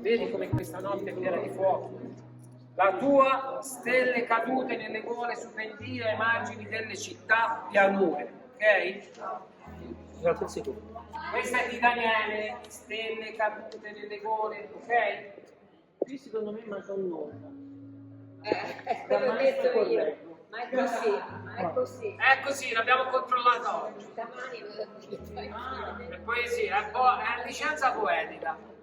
Vedi come questa notte è piena di fuoco. La tua stelle cadute nelle gole su pendii ai margini delle città pianure, ok? Questa è di Daniele, stelle cadute nelle gole, ok? Qui secondo me manca un nome. Quello ho detto io, ma è così, È così, l'abbiamo controllato oggi. È poesia, è licenza poetica.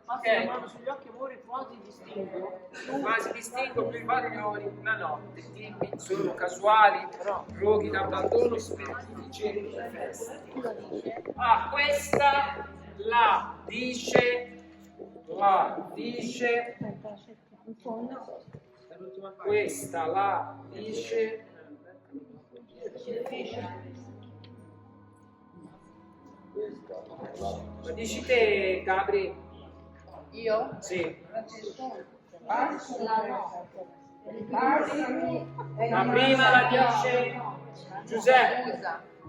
Passa la mano sugli occhi, amore, quasi distingo. Quasi distingo più i bagliori una notte, dimmi, sono casuali, roghi d'abbandono, spiriti di festa. Ah, questa la dice, questa la dice, la dici te, Gabri? Io? Sì. La La prima la dice Giuseppe,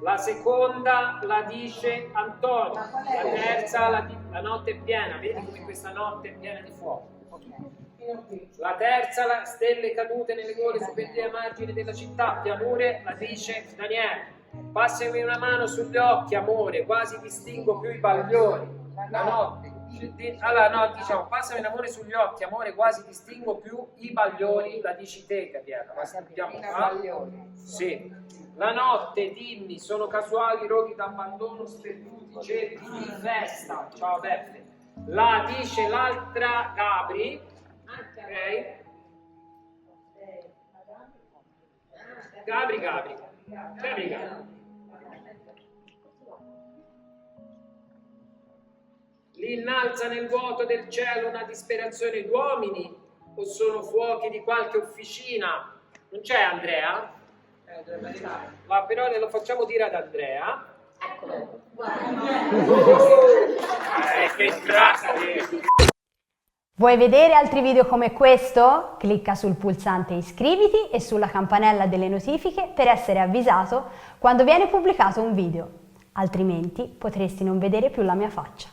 la seconda la dice Antonio, la terza la notte è piena, vedi come questa notte è piena di fuoco. La terza, la stelle cadute nelle gole su pendii ai margini della città, pianure, la dice Daniele. Passami una mano sugli occhi, amore, quasi distingo più i bagliori. La notte. Allora, no, diciamo, passami l'amore sugli occhi, amore, quasi distingo più i bagliori, la dici te, Gabriella, ma sentiamo qua. Sì. La notte, dimmi, sono casuali roghi d'abbandono, sperduti, cerchi di festa. Ciao Beppe. La dice l'altra Gabri, ok? Gabri. Li innalza nel vuoto del cielo una disperazione d'uomini o sono fuochi di qualche officina? Non c'è Andrea? Ma però lo facciamo dire ad Andrea. Che grazie! Vuoi vedere altri video come questo? Clicca sul pulsante iscriviti e sulla campanella delle notifiche per essere avvisato quando viene pubblicato un video, altrimenti potresti non vedere più la mia faccia.